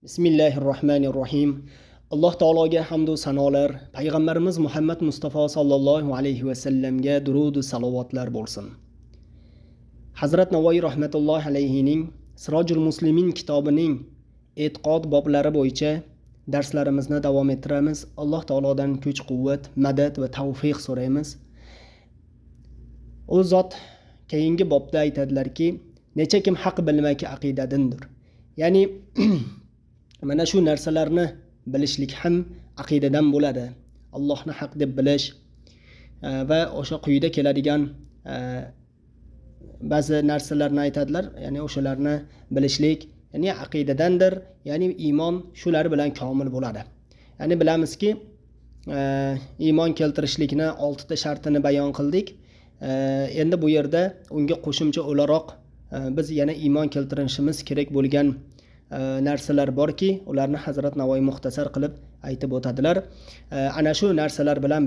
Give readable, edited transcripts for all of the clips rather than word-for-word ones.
Bismillahirrohmanirrohim. Alloh taologa hamd va sanolar, payg'ambarimiz Muhammad Mustafa sallallohu alayhi va sallamga durud va salovatlar bo'lsin. Hazrat Navoiy rahmatullohi alayhining Sirojul Muslimin kitobining e'tiqod boblari bo'yicha darslarimizni davom ettiramiz. Alloh taolodan kuch-quvvat, madad va tavfiq so'raymiz. O zot keyingi bobda aytadilarki, necha kim haq bilmaki aqidadindir. Ya'ni mana shu narsalarni bilishlik ham aqidadan bo'ladi. Allohni haq deb bilish va o'sha quyida keladigan ba'zi narsalarni aytadilar. Ya'ni o'shalarni bilishlik, ya'ni aqidadandir. Ya'ni iymon shular bilan komil bo'ladi. Ya'ni bilamizki, iymon keltirishlikni 6 ta shartini bayon qildik. Endi bu yerda unga qo'shimcha o'laroq biz yana iymon keltirishimiz kerak bo'lgan narsalar borki, ularni Hazrat Navoiy muxtasar qilib aytib o'tadilar. Ana shu narsalar bilan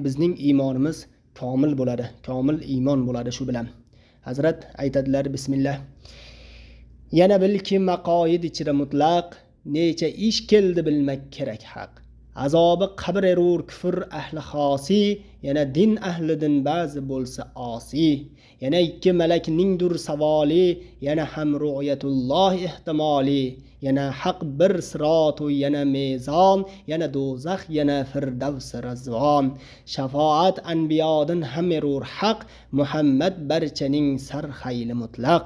bizning iymonimiz komil bo'ladi. Komil iymon bo'ladi shu bilan. Hazrat aytadilar, bismillah. Yana bilki maqoid ichida mutlaq necha ish keldi bilmak kerak haq. Azobi qabr erur kufr ahli xosi, yana din ahlidan ba'zi bo'lsa osi. Yana ikki malakningdir savoli, yana ham ru'yatulloh ehtimoli. Yana haq bir sirot va yana mezon, yana do'zax, yana firdavs razvon. Shafaat anbiyodan ham erur haq, Muhammad barchaning sarxayli mutlaq.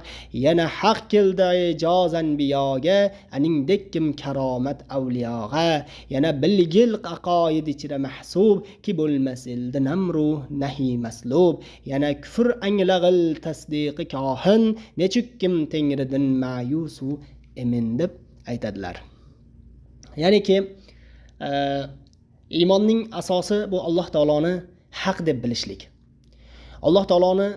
Yana haq keldi ijoz anbiyoga, aningdek kim karomat avliyoga. Yana bilgil aqoid ichida mahsub ki bo'lmasildi namru nahi maslub. Yana kufr anglag'il tasdiqi kohin, nechuk kim tengridin ma'yusu emin deb aytadilar. Ya'ni ki iymonning asosi bu Alloh taoloni haq deb bilishlik. Alloh taoloni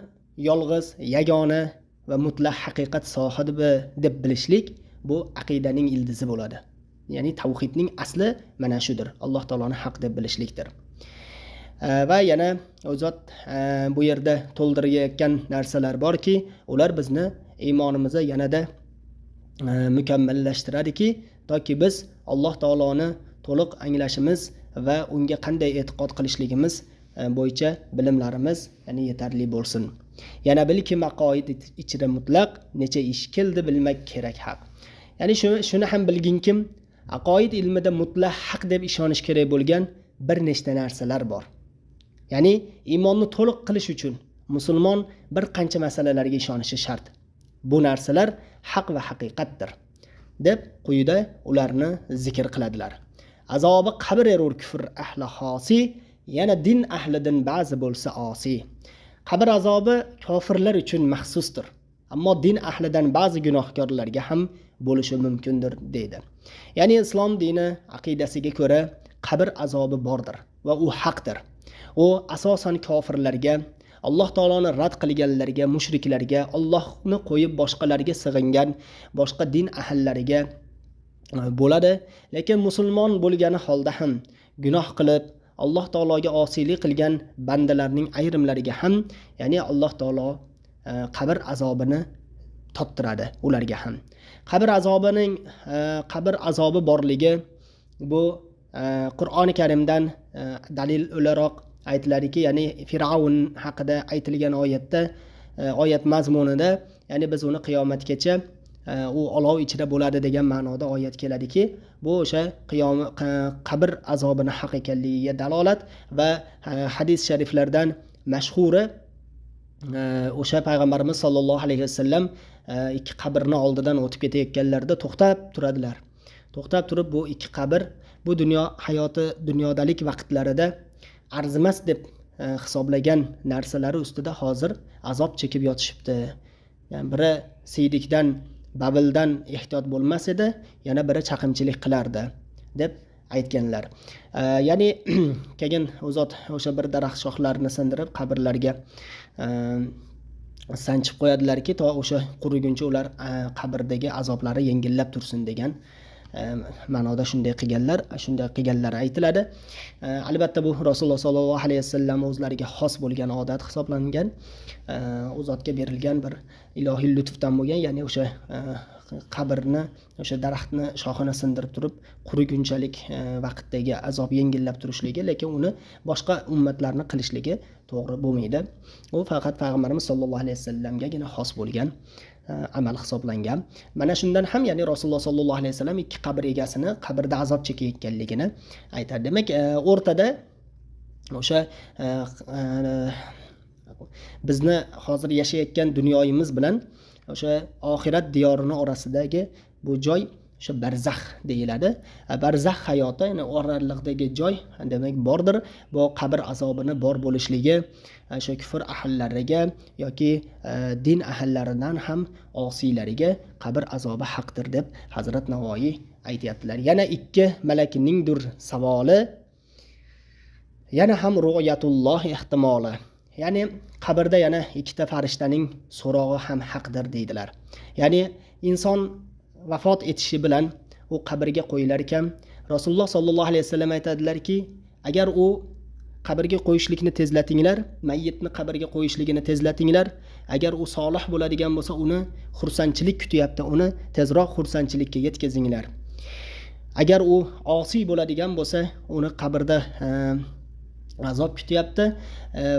yolg'iz, yagona va mutlaq haqiqat sohibi deb bilishlik bu aqidaning ildizi bo'ladi. Ya'ni tavhidning asli mana shudir. Alloh taoloni haq deb bilishlikdir. Va yana o'zot bu yerda to'ldirayotgan narsalar borki, ular bizni iymonimizni yanada mukammallashtiradiki, toki biz Alloh taoloni to'liq anglashimiz va unga qanday e'tiqod qilishligimiz bo'yicha bilimlarimiz ya'ni yetarli bo'lsin. Yana bilki maqoid ichida mutlaq necha ish keldi bilmak kerak haq. Ya'ni shuni ham bilginkim, aqoid ilmida mutlaq haq deb ishonish kerak bo'lgan bir nechta narsalar bor. Ya'ni iymonni to'liq qilish uchun musulmon bir qancha masalalarga ishonishi shart. Bu narsalar haq va haqiqatdir deb quyida ularni zikr qiladilar. Azobi qabr erur kufr ahli xosi, yana din ahlidan ba'zi bo'lsa osi. Qabr azobi kofirlar uchun maxsusdir, ammo din ahlidan ba'zi gunohkorlarga ham bo'lishi mumkindir deydi. Ya'ni islom dini aqidasiga ko'ra qabr azobi bordir va u haqdir. U asosan kofirlarga, Alloh taoloni rad qilganlarga, mushriklarga, Allohni qo'yib boshqalarga sig'ingan boshqa din ahllariga bo'ladi. Lekin musulmon bo'lgani holda ham gunoh qilib Alloh taologa osiylik qilgan bandalarning ayrimlariga ham, ya'ni Alloh taolo qabr azobini tottiradi ularga ham. Qabr azobi borligi bu Qur'oni Karimdan dalil o'laroq aytiladiki, ya'ni Firavun haqida aytilgan oyat mazmunida, ya'ni biz uni qiyomatgacha u olov ichida bo'ladi degan ma'noda oyat keladiki, bu o'sha qabr azobini haq ekanligiga dalolat va hadis shariflardan mashhuri o'sha payg'ambarimiz sollallohu alayhi vasallam ikki qabrni oldidan o'tib ketayotganlarida to'xtab turadilar. To'xtab turib bu ikki qabr bu dunyo hayoti, dunyodalik vaqtlarida arzimas deb hisoblagan narsalari ustida hozir azob chekib yotishibdi. Yani biri siydikdan, babildan ehtiyot bo'lmas edi, yana biri chaqimchilik qilardi deb aytganlar. Ya'ni keyin o'zot o'sha bir daraxt shoxlarini sindirib qabrlarga sanchib qo'yadilarki, to o'sha quriguncha ular qabrdagi azoblari yengillab tursin degan ma'noda shunday qilganlar aytiladi. Albatta bu Rasululloh sollallohu alayhi vasallam o'zlariga xos bo'lgan odat hisoblangan, u zotga berilgan bir ilohiy lutfdan bo'lgan, ya'ni o'sha qabrni o'sha daraxtni shoxini sindirib turib qurigunchalik vaqtdagi azob yengillab turishligi, lekin uni boshqa ummatlarni qilishligi to'g'ri bo'lmaydi. U faqat payg'ambarimiz sollallohu alayhi vasallamgagina xos bo'lgan amal hisoblangan. Mana shundan ham ya'ni Rasululloh sollallohu alayhi vasallam ikki qabr egasini qabrda azob chekayotganligini aytadi. Demak, o'rtada o'sha bizni hozir yashayotgan dunyoyimiz bilan o'sha oxirat diyorini orasidagi bu joy o'sha barzax deyiladi. Barzax hayoti, ya'ni oraliqdagi joy demak bordir. Bu qabr azobini bor bo'lishligi o'sha kufr ahllariga yoki din ahllaridan ham osiylariga qabr azobi haqdir deb Hazrat Navoiy aytayaptilar. Yana ikki malakningdir savoli, yana ham ru'yatulloh ehtimoli. Ya'ni qabrda yana ikkita farishtaning so'rog'i ham haqdir deydilar. Ya'ni inson vafot etishi bilan u qabrga qo'yilar ekan, Rasululloh sollallohu alayhi vasallam aytadilarki, agar u qabrga qo'yishlikni tezlatinglar, mayyitni qabrga qo'yishligini tezlatinglar. Agar u solih bo'ladigan bo'lsa, uni xursandchilik kutyapti, uni tezroq xursandchilikka yetkazinglar. Agar u osiy bo'ladigan bo'lsa, uni qabrda azob kutyapti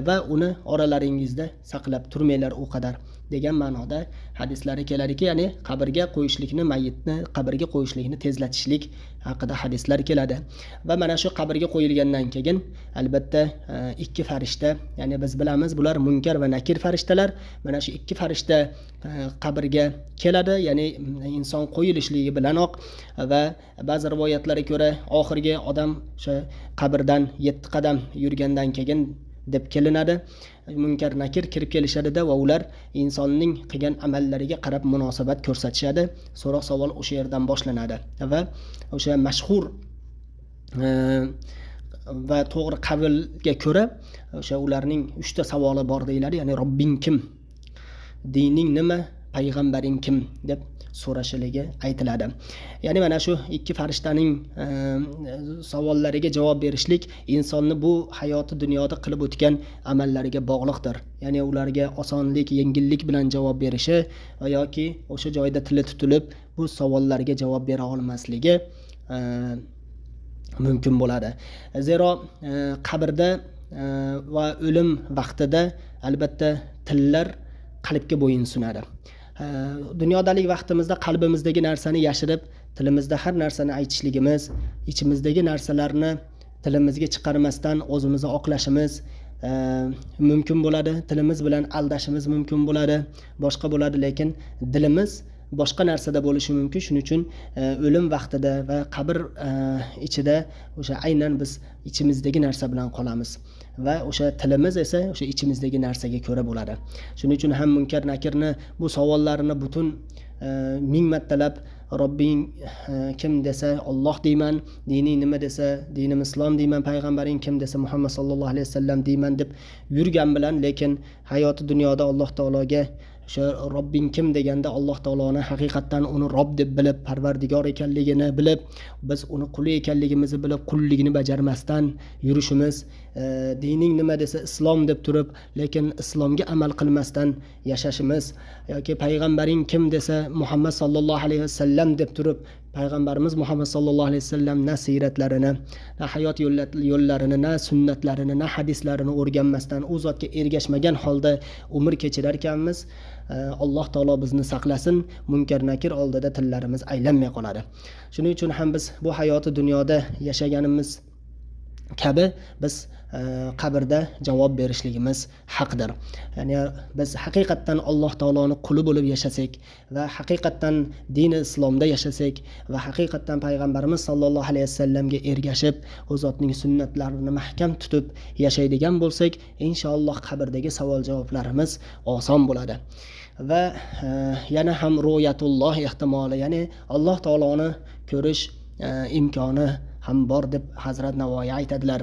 va uni oralaringizda saqlab turmanglar u qadar degan ma'noda hadislari keladiki, ya'ni qabrga qo'yishlikni, mayyitni qabrga qo'yishlikni tezlatishlik haqida hadislar keladi. Va mana shu qabrga qo'yilgandan keyin albatta ikki farishta, ya'ni biz bilamiz bular munkar va nakir farishtalar. Mana shu ikki farishta qabrga keladi, ya'ni inson qo'yilishligi bilanoq, va ba'zi rivoyatlarga ko'ra oxirgi odam o'sha qabrdan 7 qadam yurgandan keyin deb kelinadi. Munkar nakir kirib kelishadi-da va ular insonning qilgan amallariga qarab munosabat ko'rsatishadi. So'roq savol o'sha yerdan boshlanadi va o'sha mashhur va to'g'ri qavlga ko'ra o'sha ularning 3 ta savoli bor deyiladi. Ya'ni Robbing kim? Dining nima? Payg'ambaring kim? deb so'rashligi aytiladi. Ya'ni mana shu ikki farishtaning savollariga javob berishlik insonni bu hayoti dunyoda qilib o'tgan amallariga bog'liqdir. Ya'ni ularga osonlik, yengillik bilan javob berishi yoki o'sha joyda tili tutilib bu savollarga javob bera olmasligi mumkin bo'ladi. Zero qabrda va o'lim vaqtida albatta tillar qalbga bo'yinsunadi. Dunyodalik vaqtimizda qalbimizdagi narsani yashirib, tilimizda har narsani aytishligimiz, ichimizdagi narsalarni tilimizga chiqarmasdan o'zimizni oqlashimiz mumkin bo'ladi. Tilimiz bilan aldashimiz mumkin bo'ladi, boshqa bo'ladi, lekin dilimiz boshqa narsada bo'lishi mumkin. Shuning uchun o'lim vaqtida va qabr ichida o'sha aynan biz ichimizdagi narsa bilan qolamiz va o'sha tilimiz esa o'sha ichimizdagi narsaga ko'ra bo'ladi. Shuning uchun ham munkar nakirni bu savollarini butun 1000 martalab Robbing kim desa Alloh deyman, dining nima desa dinim islom deyman, payg'ambaring kim desa Muhammad sallallohu alayhi vasallam deyman deb yurgan bilan, lekin hayoti dunyoda Alloh taologa o'sha Robbing kim deganda Alloh taoloni haqiqatan uni Robb deb bilib, Parvardigor ekanligini bilib, biz uni quli ekanligimizni bilib, qulligini bajarmasdan yurishimiz, dining nima desa islom deb turib, lekin islomga amal qilmasdan yashashimiz, yoki payg'ambaring kim desa Muhammad sallallohu alayhi vasallam deb turib, payg'ambarimiz Muhammad sallallohu alayhi vasallam na siyratlarini, na hayot yo'llarini, na sunnatlarini, na hadislarini o'rganmasdan, u zotga ergashmagan holda umr kechirar ekanmiz. Alloh taolo bizni saqlasin, munkar nakir oldida tillarimiz aylanmay qoladi. Shuning uchun ham biz bu hayoti dunyoda yashaganimiz kabi biz qabrda javob berishligimiz haqdir. Ya'ni biz haqiqatan Alloh taoloning quli bo'lib yashasak va haqiqatan din islomda yashasak va haqiqatan payg'ambarimiz sallallohu alayhi vasallamga ergashib, u zotning sunnatlarini mahkam tutib yashaydigan bo'lsak, inshaalloh qabrdagi savol-javoblarimiz oson bo'ladi. Va yana ham ru'yatulloh ehtimoli, ya'ni Alloh taoloni ko'rish imkoni ham bor deb Hazrat Navoiy aytadilar.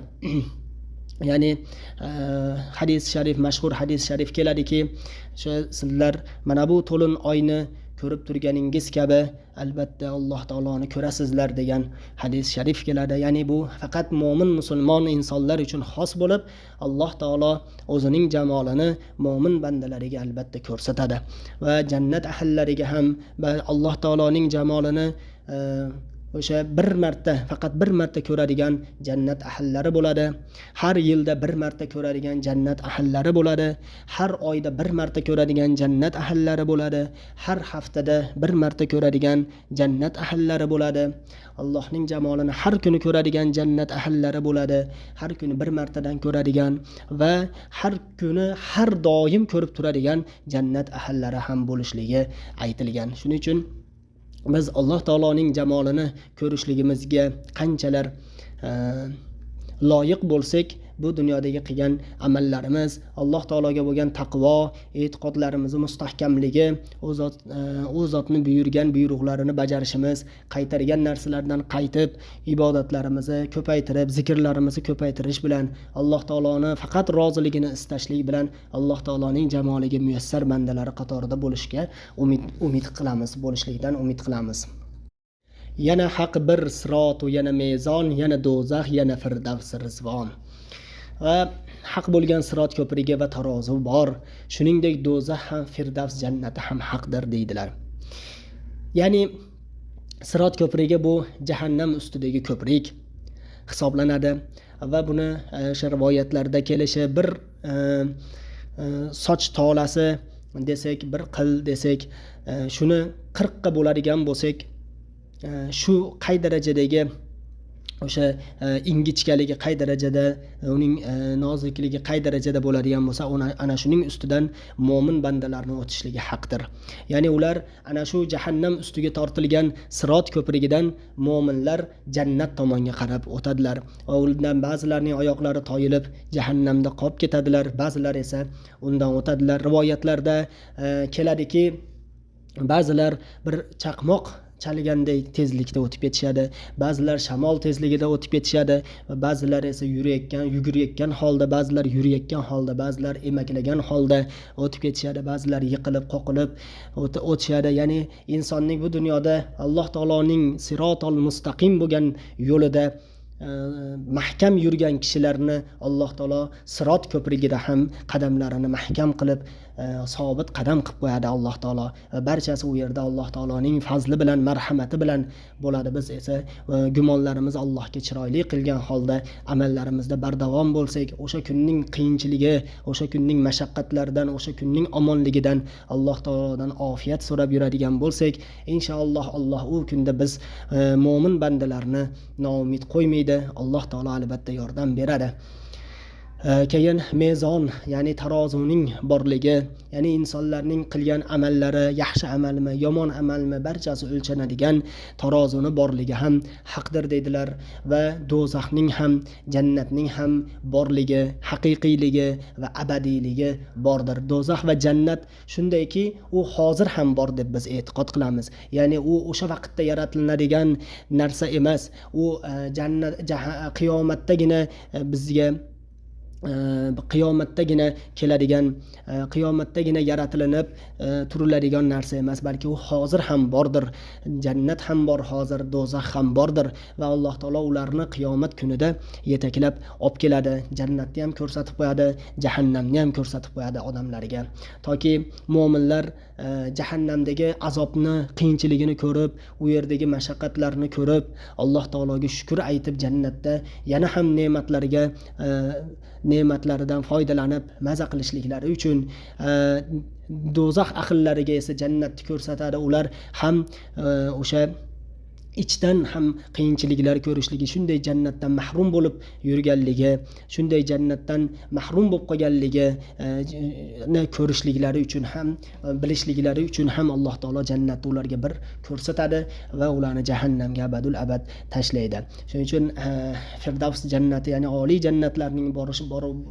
Ya'ni hadis sharif, mashhur hadis sharif keladiki, sizlar mana bu to'lin oyni ko'rib turganingiz kabi albatta Alloh taoloni ko'rasizlar degan hadis sharif keladi. Ya'ni bu faqat mo'min musulmon insonlar uchun xos bo'lib, Alloh taolo o'zining jamolini mo'min bandalariga albatta ko'rsatadi va jannat ahllariga ham Alloh taoloning jamolini o'sha faqat bir marta ko'radigan jannat ahllari bo'ladi. Har yilda bir marta ko'radigan jannat ahllari bo'ladi. Har oyda bir marta ko'radigan jannat ahllari bo'ladi. Har haftada bir marta ko'radigan jannat ahllari bo'ladi. Allohning jamolini har kuni ko'radigan jannat ahllari bo'ladi. Har kuni bir martadan ko'radigan va har kuni har doim ko'rib turadigan jannat ahllari ham bo'lishligi aytilgan. Shuning uchun biz Alloh taoloning jamolini ko'rishligimizga qanchalar loyiq bo'lsak, bu dunyodagi qilgan amallarimiz, Alloh taologa bo'lgan taqvo, e'tiqodlarimizni mustahkamligi, u zotni buyurgan buyruqlarini bajarishimiz, qaytargan narsalardan qaytib, ibodatlarimizni ko'paytirib, zikrlarimizni ko'paytirish bilan, Alloh taoloni faqat roziligini istashlik bilan Alloh taoloning jamoliga muyassar bandalari qatorida bo'lishga umid qilamiz, bo'lishlikdan umid qilamiz. Yana haq bir sirot, yana mezon, yana do'zax, yana firdavs rizvon. Va haq bo'lgan sirot ko'prigi va tarozi bor. Shuningdek do'zax ham, firdavs jannati ham haqdir deydilar. Ya'ni sirot ko'prigi bu jahannam ustidagi ko'prik hisoblanadi va buni o'sha rivoyatlarda kelishi bir soch tolasi desak, bir qil desak, shuni 40 ga bo'ladigan bo'lsak, shu qay darajadagi o'sha ingichkaligi qay darajada, uning nozikligi qay darajada bo'ladigan bo'lsa, ana shuning ustidan mo'min bandalarni o'tishligi haqdir. Ya'ni ular ana shu jahannam ustiga tortilgan sirot ko'prigidan mo'minlar jannat tomonga qarab o'tadilar. Va undan ba'zilarning oyoqlari toyilib jahannamda qolib ketadilar, ba'zilar esa undan o'tadilar. Rivoyatlarda keladiki, ba'zilar bir chaqmoq chaliganday tezlikda o'tib ketishadi, ba'zilar shamol tezligida o'tib ketishadi va ba'zilar esa yugurayotgan holda, ba'zilar yurayotgan holda, ba'zilar emaklagan holda o'tib ketishadi, ba'zilar yiqilib, qoqilib o'tishadi. Ya'ni insonning bu dunyoda Alloh taoloning sirotol mustaqim bo'lgan yo'lida mahkam yurgan kishilarni Alloh taolo sirot ko'prigida ham qadamlarini mahkam qilib, sobit qadam qilib qo'yadi Alloh taolo. Barchasi u yerda Alloh taoloning fazli bilan, marhamati bilan bo'ladi. Biz esa gumonlarimizni Allohga chiroyli qilgan holda amallarimizda bardavom bo'lsak, o'sha kunning qiyinchiligi, o'sha kunning mashaqqatlaridan, o'sha kunning omonligidan Alloh taolodan ofiyat so'rab yuradigan bo'lsak, inshaalloh Alloh u kunda biz mo'min bandalarni noumid qo'ymaydi. Alloh taolo albatta yordam beradi. Keyin mezon, ya'ni tarozuning borligi, ya'ni insonlarning qilgan amallari yaxshi amalmi, yomon amalmi, barchasi o'lchanadigan tarozuni borligi ham haqdir deydilar. Va do'zaxning ham, jannatning ham borligi, haqiqiyligi va abadiyligi bordir. Do'zax va jannat shundayki, u hozir ham bor deb biz e'tiqod qilamiz. Ya'ni u o'sha vaqtda yaratiladigan narsa emas. U jannat qiyomatdagina bizga qiyomatdagina keladigan, qiyomatdagina yaratilinib turiladigan narsa emas, balki u hozir ham bordir. Jannat ham bor hozir, do'zax ham bordir va Alloh taolo ularni qiyomat kunida yetaklab olib keladi. Jannatni ham ko'rsatib qo'yadi, jahannamni ham ko'rsatib qo'yadi odamlarga. Toki mo'minlar jahannamdagi azobni, qiyinchiligini ko'rib, u yerdagi mashaqqatlarni ko'rib, Alloh taologa shukr aytib, jannatda yana ham ne'matlaridan foydalanib maza qilishliklari uchun, do'zax ahllariga esa jannatni ko'rsatadi. Ular ham o'sha ichdan ham qiyinchiliklar ko'rishligi, shunday jannatdan mahrum bo'lib yurganligi, shunday jannatdan mahrum bo'lib qolganligi ko'rishliklari uchun ham, bilishliklari uchun ham Alloh taolo jannatni ularga bir ko'rsatadi va ularni jahannamga abadul abad tashlaydi. Shuning uchun Firdavs jannati, ya'ni oliy jannatlarning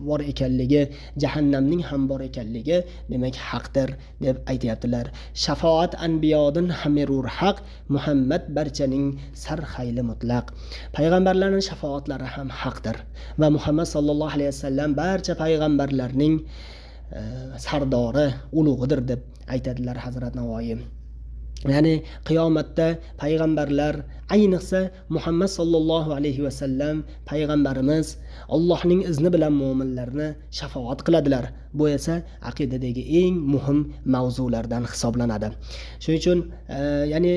bor ekanligi, jahannamning ham bor ekanligi demak haqdir deb aytayaptilar. Shafoat anbiyodan hamirur haq, Muhammad barchaning sarxayli mutlaq. Payg'ambarlarning shafaatlari ham haqdir va Muhammad sallallohu alayhi vasallam barcha payg'ambarlarning sardori, ulug'idir deb aytadilar Hazrat Navoiy. ya'ni qiyomatda payg'ambarlar, ayniqsa Muhammad sallallohu alayhi vasallam payg'ambarimiz Allohning izni bilan mu'minlarni shafoat qiladilar. Bu esa aqidadagi eng muhim mavzulardan hisoblanadi. Shuning uchun ya'ni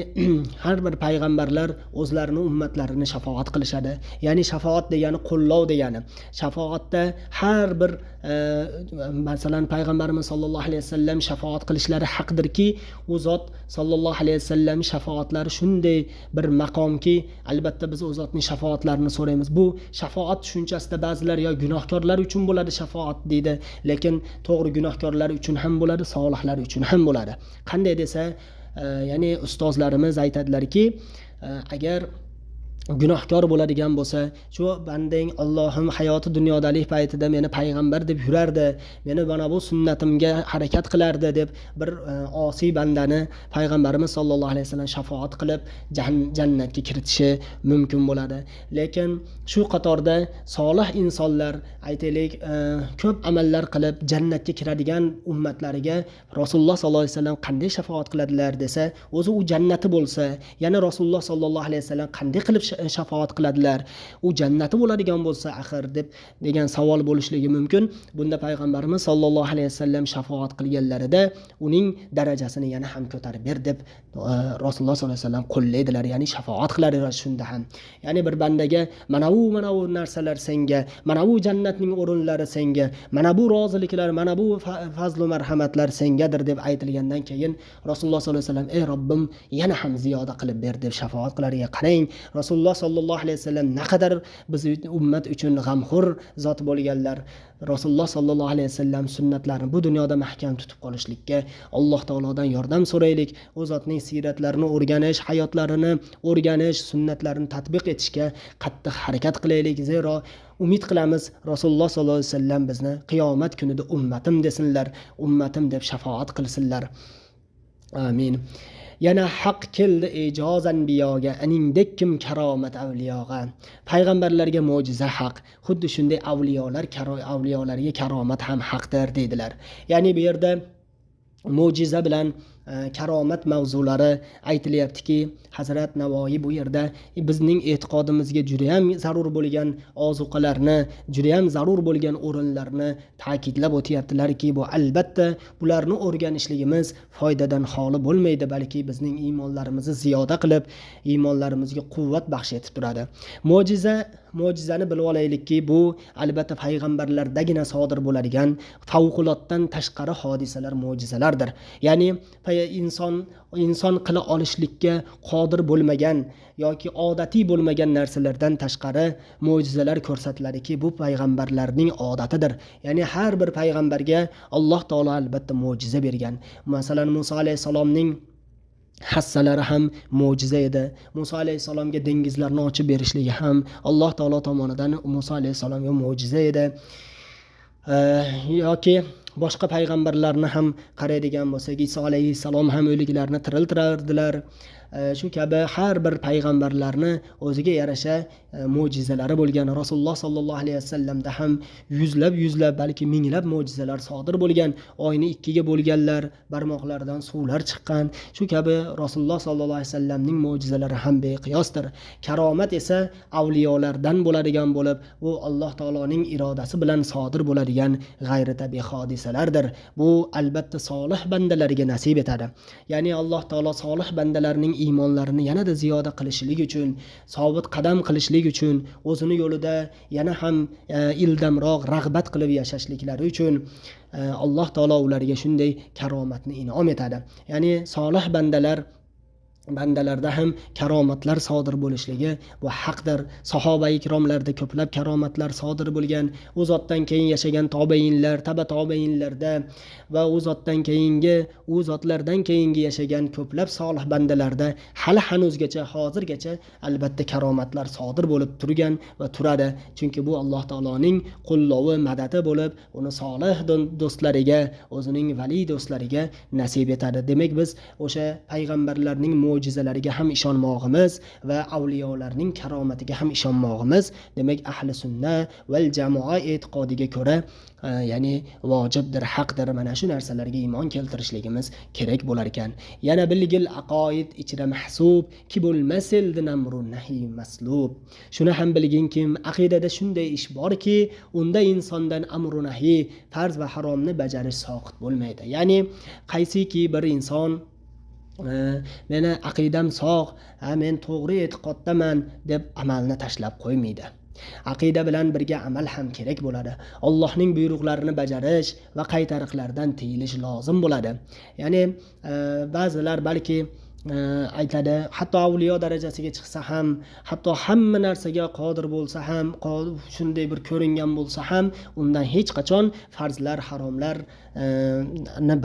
har bir payg'ambarlar o'zlarining ummatlarini shafoat qilishadi. Ya'ni shafoat degani qo'llov degani. Shafoatda har bir masalan payg'ambarimiz sollallohu alayhi vasallam shafoat qilishlari haqdirki, u zot sollallohu alayhi vasallam shafoatlari shunday bir maqomki, albatta biz u zotning shafoatlarini so'raymiz. Bu shafoat tushunchasida ba'zilar yo gunohkorlar uchun bo'ladi shafoat deydi, lekin to'g'ri gunohkorlar uchun ham bo'ladi, solihlar uchun ham bo'ladi. Qanday desa, ya'ni ustozlarimiz aytadilarki, agar gunohkor bo'ladigan bo'lsa, shu bandang Allohim hayoti dunyodalik paytida meni payg'ambar deb yurardi, meni mana bu sunnatimga harakat qilardi deb bir osiy bandani payg'ambarimiz sollallohu alayhi vasallam shafoat qilib jannatga kiritishi mumkin bo'ladi. Lekin shu qatorda solih insonlar, aytaylik, ko'p amallar qilib jannatga kiradigan ummatlariga Rasululloh sollallohu alayhi vasallam qanday shafoat qiladilar desa, o'zi u jannati bo'lsa, yana Rasululloh sollallohu alayhi vasallam qanday qilib shafoat qiladilar, u jannati bo'ladigan bo'lsa axir degan savol bo'lishligi mumkin. Bunda payg'ambarimiz sollallohu alayhi vasallam shafoat qilganlarida uning darajasini yana ham ko'tarib ber deb Rasululloh sollallohu alayhi vasallam qo'llaydilar, ya'ni shafoat qiladilar shunda ham. Ya'ni bir bandaga mana bu narsalar senga, mana bu jannatning o'rinlari senga, mana bu roziliklar, mana bu fazl va marhamatlar sengadir deb aytilgandan keyin Rasululloh sollallohu alayhi vasallam ey Robbim yana ham ziyoda qilib ber deb shafoat qilariga qarang. Rasululloh sollallohu alayhi vasallam naqadar biz ummat uchun g'amxo'r zot bo'lganlar. Rasululloh sollallohu alayhi vasallam sunnatlarini bu dunyoda mahkam tutib qolishlikka Alloh taolodan yordam so'raylik. U zotning siyratlarini o'rganish, hayotlarini o'rganish, sunnatlarini tatbiq etishga qattiq harakat qilaylik. Zero umid qilamiz Rasululloh sollallohu alayhi vasallam bizni qiyomat kunida ummatim desinlar, ummatim deb shafoat qilsinlar. Amin. Yana haq keldi ijozan biyoga, aningdek kim karomat avliyoga. Payg'ambarlarga mo'jiza haq, xuddi shunday avliyolarga karomat ham haqdir deydilar. Ya'ni bu yerda mo'jiza bilan karomat mavzulari aytilyaptiki, Hazrat Navoiy bu yerda bizning e'tiqodimizga juda ham zarur bo'lgan ozuqalarni, juda ham zarur bo'lgan o'rinlarni ta'kidlab o'tyaptilarki, bu albatta bularni o'rganishligimiz foydadan xoli bo'lmaydi, balki bizning iymonlarimizni ziyoda qilib, iymonlarimizga quvvat baxsh etib turadi. Mo'jizani bilib olaylikki, bu albatta payg'ambarlardagina sodir bo'ladigan favquloddan tashqari hodisalar, mo'jizalardir. Ya'ni inson qila olishlikka qodir bo'lmagan yoki odatiy bo'lmagan narsalardan tashqari mo'jizalar ko'rsatiladiki, bu payg'ambarlarning odatidir. Ya'ni har bir payg'ambarga Alloh taolo albatta mo'jiza bergan. Masalan, Musa alayhisalomning hassalari ham mo'jiza edi. Musa alayhisalomga dengizlarni ochib berishligi ham Alloh taolo tomonidan Musa alayhisalomga mo'jiza edi. Yoki boshqa payg'ambarlarni ham qaraydigan bo'lsak, Iso alayhisalom ham o'liklarni tiriltirardilar. Shu kabi har bir payg'ambarlarni o'ziga yarasha mo'jizalari bo'lgan. Rasululloh sollallohu alayhi vasallamda ham yuzlab balki minglab mo'jizalar sodir bo'lgan. Oyni ikkiga bo'lganlar, barmoqlaridan suvlar chiqqan. Shu kabi Rasululloh sollallohu alayhi vasallamning mo'jizalari ham beqiyosdir. Karomat esa avliyolardan bo'ladigan bo'lib, u Alloh taoloning irodasi bilan sodir bo'ladigan g'ayritabiiy hodisalardir. Bu albatta solih bandalarga nasib etadi. Ya'ni Alloh taolo solih bandalarning iymonlarini yanada ziyoda qilishlik uchun, sobit qadam qilishlik uchun, o'zini yo'lida yana ham ildamroq rag'bat qilib yashashliklari uchun Alloh taolo ularga shunday karomatni in'om etadi. Ya'ni solih bandalarda ham karomatlar sodir bo'lishligi bu haqdir. Sahoba ikromlarda ko'plab karomatlar sodir bo'lgan. U zotdan keyin yashagan tobeinlar, taba tobeinlarda va u zotlardan keyingi yashagan ko'plab solih bandalarda hali hanuzgacha, hozirgacha albatta karomatlar sodir bo'lib turgan va turadi. Chunki bu Alloh taoloning qo'llovi, madadi bo'lib, uni solih do'stlariga, o'zining vali do'stlariga nasib etadi. Demak, biz o'sha payg'ambarlarning mo'jizalariga ham ishonmog'imiz va avliyolarning karomatiga ham ishonmog'imiz demak ahli sunna val jamoa e'tiqodiga ko'ra ya'ni vojibdir, haqdir. Mana shu narsalarga iymon keltirishligimiz kerak bo'lar ekan. Yana bilgil aqoid ichra mahsub ki bo'lmasildi namrun nahi maslub. Shuni ham bilginki, aqidada shunday ish borki, unda insondan amru nahi, farz va haromni bajarish soqit bo'lmaydi. Ya'ni qaysiki bir inson meni aqidam sog', men to'g'ri e'tiqoddaman deb amalni tashlab qo'ymaydi. Aqida bilan birga amal ham kerak bo'ladi. Allohning buyruqlarini bajarish va qaytariqlardan tiyilish lozim bo'ladi. Ya'ni ba'zilar balki aytadi, hatto avliyo darajasiga chiqsa ham, hatto hamma narsaga qodir bo'lsa ham, shunday bir ko'ringan bo'lsa ham, undan hech qachon farzlar, haromlar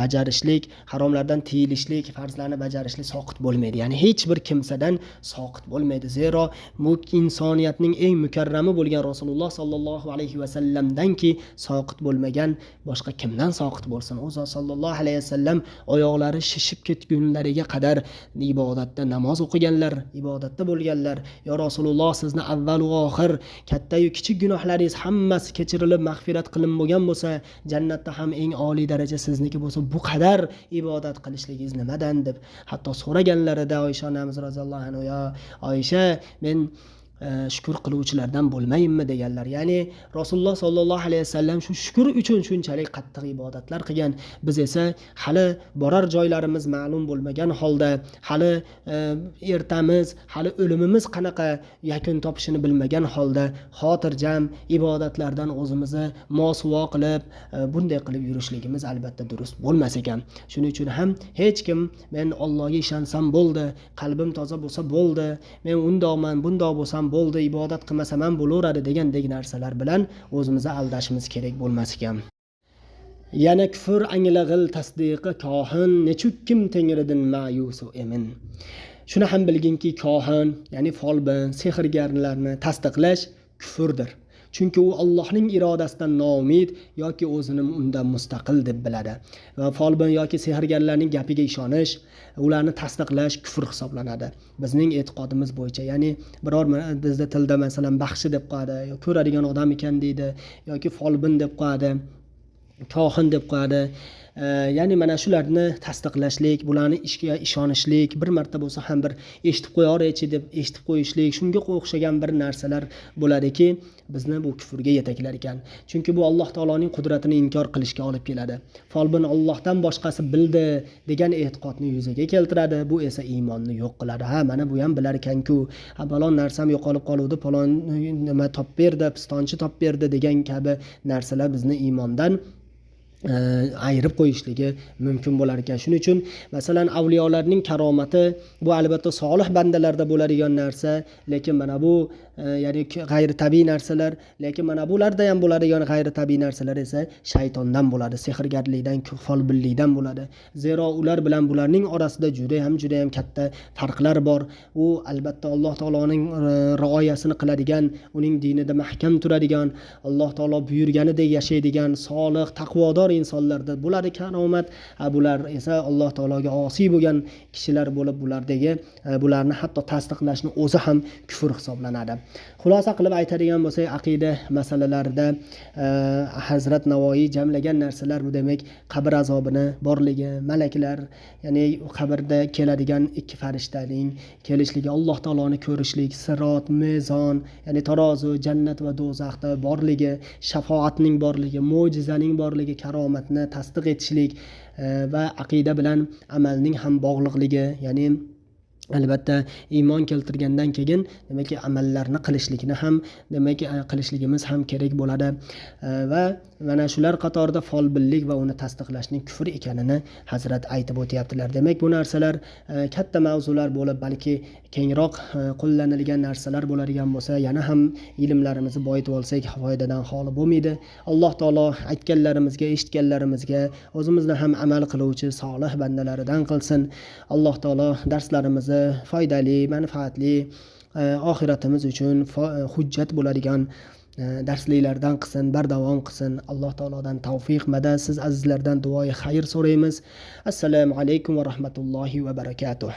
bajarishlik, haromlardan tiyilishlik, farzlarni bajarishlik soqit bo'lmaydi. Ya'ni hech bir kimsadan soqit bo'lmaydi. Zero bu insoniyatning eng mukarrami bo'lgan Rasululloh sallallohu alayhi va sallamdanki soqit bo'lmagan boshqa kimdan soqit bo'lsin? O'zi sallallohu alayhi vasallam oyoqlari shishib ketgunlariga qadar ibodatda namoz o'qiganlar, ibodatda bo'lganlar. Yo Rasululloh, sizni avval va oxir katta yu kichik gunohlaringiz hammasi kechirilib, mag'firat qilinib bo'lgan bo'lsa, jannatda ham eng oliy daraja sizniki bo'lsa, bu qadar ibodat qilishligingiz nimadan deb hatto so'raganlarida Oysha onamiz roziyallohu anha, yo Oysha, men shukr qiluvchilardan bo'lmayinmi deganlar. Ya'ni Rasululloh sallallohu alayhi vasallam shu shukr uchun shunchalik qattiq ibodatlar qilgan. Biz esa hali borar joylarimiz ma'lum bo'lmagan holda, hali ertamiz, hali o'limimiz qanaqa yakun topishini bilmagan holda xotirjam ibodatlardan o'zimizni mosuvo qilib, bunday qilib yurishligimiz albatta durust bo'lmas ekan. Shuning uchun ham hech kim men Allohga ishonsam bo'ldi, qalbim toza bo'lsa bo'ldi, men undoqman, bundoq bo'lsam bo'ldi, ibodat qilmasam ham bo'laveradi degandek narsalar bilan o'zimizni aldashimiz kerak bo'lmas ekan. Yana kufr anglag'il tasdiqi kohin, nechuk kim tengridin ma'yusu emin. Shuni ham bilginki, kohin, ya'ni folbin, sehrgarlarni tasdiqlash kufrdir. Chunki u Allohning irodasidan noumid yoki o'zini undan mustaqil deb biladi. Va folbin yoki sehrgarlarning gapiga ishonish, ularni tasdiqlash kufr hisoblanadi. Bizning e'tiqodimiz bo'yicha, ya'ni biror bizda tilda masalan baxshi deb qo'yadi, yoki ko'radigan odam ekan deydi, yoki folbin deb qo'yadi, kohin deb qo'yadi. Ya'ni mana shularni tasdiqlashlik, bularni ishga ishonishlik, bir marta bo'lsa ham bir eshitib qo'yar-chi deb eshitib qo'yishlik, shunga o'xshagan bir narsalar bo'ladiki, bizni bu kufrga yetaklar ekan. Chunki bu Alloh taoloning qudratini inkor qilishga olib keladi. Folbin Allohdan boshqasi bildi degan e'tiqodni yuzaga keltiradi. Bu esa iymonni yo'q qiladi. Ha, mana bu ham bilar ekan-ku, falon narsam yo'qolib qoluvdi, falon nima top berdi, pistonchi top berdi degan kabi narsalar bizni iymondan ayirib qo'yishligi mumkin bo'lar ekan. Shuning uchun masalan avliyolarning karomati bu albatta solih bandalarda bo'ladigan narsa, lekin mana bu ya'ni g'ayri tabiiy narsalar, lekin mana bularda ham bo'ladigan g'ayri tabiiy narsalar esa shaytondan bo'ladi, sehrgarlikdan, folbinlikdan bo'ladi. Zero ular bilan bularning orasida juda ham katta farqlar bor. U albatta Alloh taoloning rioyasini qiladigan, uning dinida mahkam turadigan, Alloh taolo buyurganidek yashaydigan, solih, taqvodor insonlarda bo'ladi karomat. Bular esa Alloh taologa osiy bo'lgan kishilar bo'lib, bularni hatto tasdiqlashni o'zi ham kufr hisoblanadi. Xulosa qilib aytadigan bo'lsak, aqida masalalarida Hazrat Navoiy jamlagan narsalar bu demak qabr azobini borligi, malaklar, ya'ni qabrda keladigan ikki farishtaning kelishligi, Alloh taoloni ko'rishlik, sirot, mezon, ya'ni tarozi, jannat va do'zaxda borligi, shafoatning borligi, mo'jizaning borligi, karomatni tasdiq etishlik va aqida bilan amalning ham bog'liqligi, ya'ni albatta iymon keltirgandan keyin demak amallarni qilishlikni ham demak qilishligimiz ham kerak bo'ladi va mana shular qatorida folbinlik va uni tasdiqlashning kufr ekanini Hazrat aytib o'tyaptilar. Demak bu narsalar katta mavzular bo'lib, balki kengroq qo'llanilgan narsalar bo'ladigan bo'lsa, yana ham ilmlarimizni boyitib olsak foydadan xoli bo'lmaydi. Alloh taolo aytganlarimizga, eshitganlarimizga o'zimizni ham amal qiluvchi solih bandalaridan qilsin. Alloh taolo darslarimizni foydali, manfaatli, oxiratimiz uchun hujjat bo'ladigan darsliklardan qilsin, bardavom qilsin. Alloh taolodan tavfiq, madad. Siz azizlardan duoyi xayr so'raymiz. Assalomu alaykum va rahmatullohi va barakatuh.